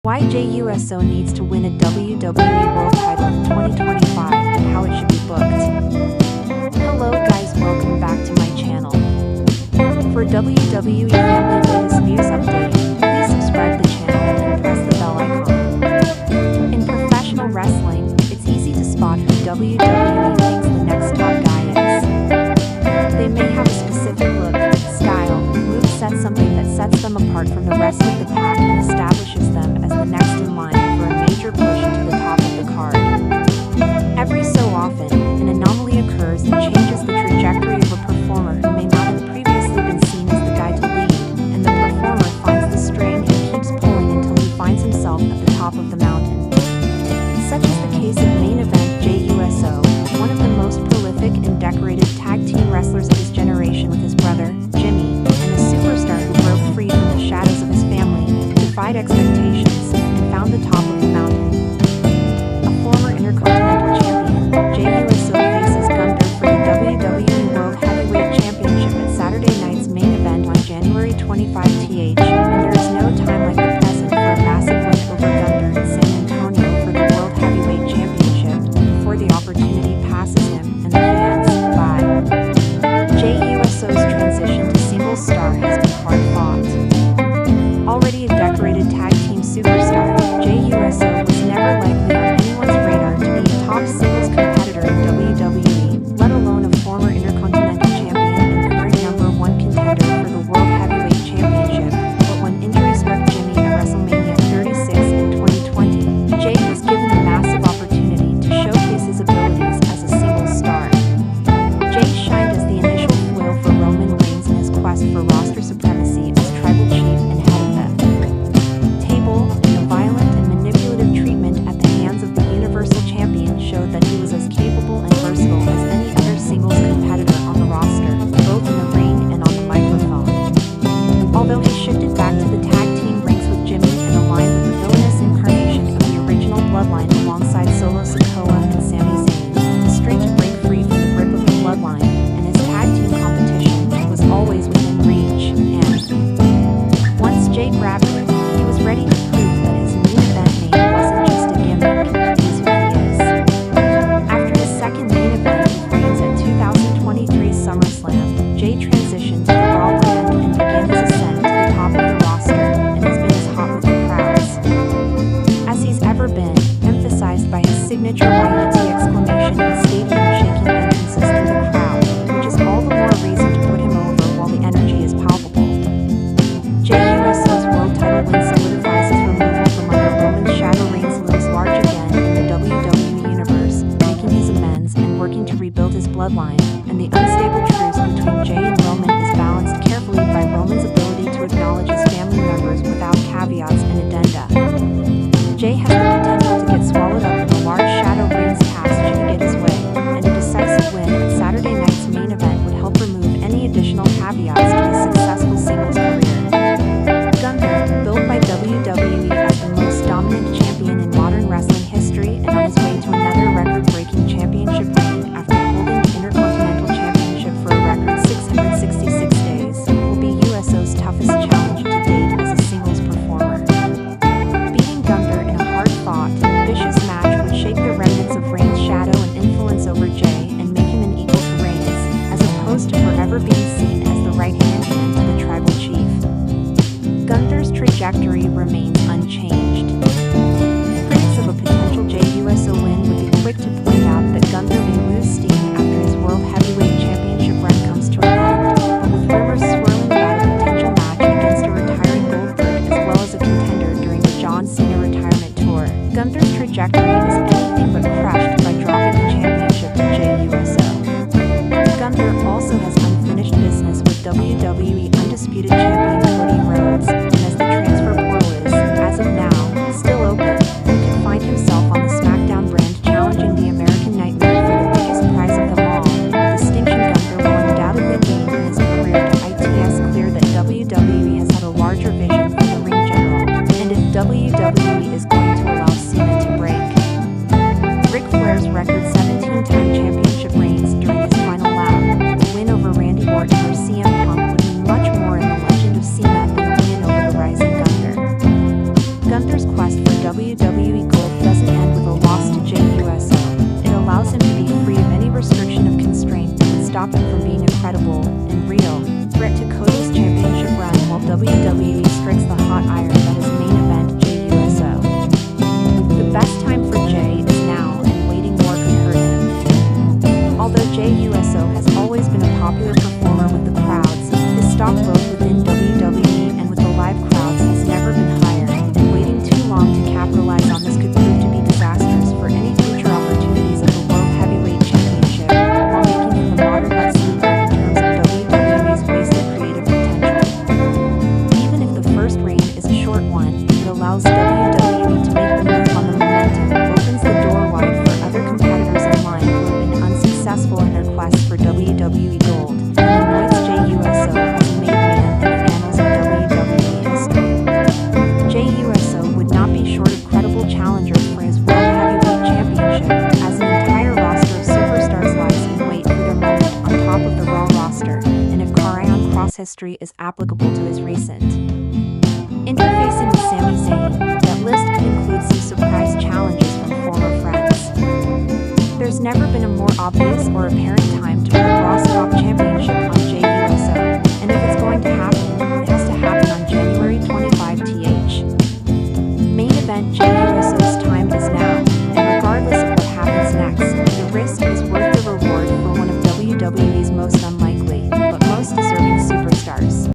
Why Jey Uso needs to win a WWE World title in 2025 and how it should be booked. Hello guys, welcome back to my channel. For WWE Family latest news update, please subscribe the channel and press the bell icon. In professional wrestling, it's easy to spot who WWE thinks the next top guy is. They may have a specific look, style, moveset, something that sets them apart from the rest of the pack and establishes them as the next in line for a major push to the top of the card. Every so often, an anomaly occurs and changes the trajectory of a performer who may not have previously been seen as the guy to lead, and the performer finds the string and keeps pulling until he finds himself at the top of the mountain. Such is the case of main event Jey Uso, one of the most prolific and decorated tag team wrestlers of his generation with his brother, Jimmy, and a superstar who broke free from the shadows of his family, defied expectations, and found the top of the mountain. A former Intercontinental Champion, Jey Uso faces Gunther for the WWE World Heavyweight Championship at Saturday night's main event on January 25th, and there is no time like the present for a massive win over Gunther in San Antonio for the World Heavyweight Championship, before the opportunity passes him and the fans by. Jey Uso's transition to single star has been hard-fought. Already a decorated tag team superstar, Jey Uso was never likely on anyone's radar to be a top singles competitor in WWE, let alone a former Intercontinental Champion and current #1 contender for the World Heavyweight Championship. But when injury struck Jimmy at WrestleMania 36 in 2020, Jey was given a massive opportunity to showcase his abilities as a singles star. Jey shined as the initial foil for Roman Reigns in his quest for roster supremacy as tribal chief and head of the table, and the violent and manipulative treatment at the hands of the Universal Champion showed that he was as capable and versatile as any other singles competitor on the roster, both in the ring and on the microphone. Although he shifted back to the tag team ranks with Jimmy and aligned with the villainous incarnation of the original Bloodline alongside Solo Sikoa and Sami Zayn, the streak to break free from the grip of the Bloodline and his tag team competition was always within reach, and once Jey grabbed it, he was ready to prove that his main event name wasn't just a gimmick, it is who he is. After his second main event with Reigns at 2023's SummerSlam, Jey transitioned to the Raw brand and began his ascent to the top of the roster, and has been as hot with the crowds as he's ever been, emphasized by his signature YUT exclamation and stadium-shaking entrances through the crowd, which is all the more reason to put him over while the energy is palpable. Jey Uso's world title win solidifies his removal from under Roman's shadow. Reigns looms large again in the WWE Universe, making his amends and working to rebuild his bloodline, and the unstable truce between Jey and Roman is balanced carefully by Roman's ability to acknowledge his family members without caveats and addenda. Jey has the potential to get swallowed up in a large shadow. Reigns cast should he get his way, and a decisive win at Saturday night's main event would help remove any additional caveats to his successful singles career. Gunther, built by WWE as the most dominant champion in modern wrestling history and on his way to another record-breaking championship reign after holding the Intercontinental Championship for a record 666 days, will be Uso's toughest challenge to date as a singles performer. Beating Gunther in a hard-fought, vicious match would shake the remnants of Reigns' shadow and influence over Jey and make him an equal to Reigns, as opposed to forever being seen as the right-hand man to the tribal chief. Gunther's trajectory remains unchanged. Critics of a potential Jey Uso win would be quick to point out that Gunther may lose steam after his World Heavyweight Championship run comes to an end, but with rumors swirling about a potential match against a retiring Goldberg as well as a contender during the John Cena retirement tour, Gunther's trajectory is anything but crushed by dropping the championship to Jey Uso. Gunther also has unfinished business with WWE Undisputed Champion Cody Rhodes, and as the transfer portal is, as of now, still open, he could find himself on the SmackDown brand challenging the American Nightmare for the biggest prize of them all, a distinction Gunther will undoubtedly gain in his career. It's clear that WWE has had a larger vision for the ring general, and if WWE is going to allow Cena to break Ric Flair's record 17-time championship reigns during his final lap, the win over Randy Orton or CM Punk would mean much more in the legend of Cena than a win over the rising Gunther. Gunther's quest WWE Gold doesn't end with a loss to Jey Uso. It allows him to be free of any restriction of constraint that would stop him from being a credible and real threat to Cody's championship run while WWE strikes the hot iron that is main event Jey Uso. The best time for Jey is now, and waiting more could hurt him. Although Jey Uso has always been a popular performer with the crowds, his stock both within WWE and with the live crowds has never been higher, and waiting too long to capitalize on this could prove to be disastrous for any future opportunities at the World Heavyweight Championship, while making him a modern Lex Luger in terms of WWE's wasted creative potential. Even if the first reign is a short one, it allows WWE to make the move on the momentum, opens the door wide for other competitors in line who have been unsuccessful in their quest for WWE Gold, and anoints Jey Uso as a made man in the annals of WWE history. Jey Uso would not be short of credible challengers for his World Heavyweight Championship, as an entire roster of superstars lies in wait for their moment on top of the Raw roster, and if Karrion Kross history is applicable to his recent interfacing with Sami Zayn, that list could include some surprise challenges from former friends. There's never been a more obvious or apparent time to put Raw's top championship on Jey Uso, and if it's going to happen, it has to happen on January 25th. Main event Jey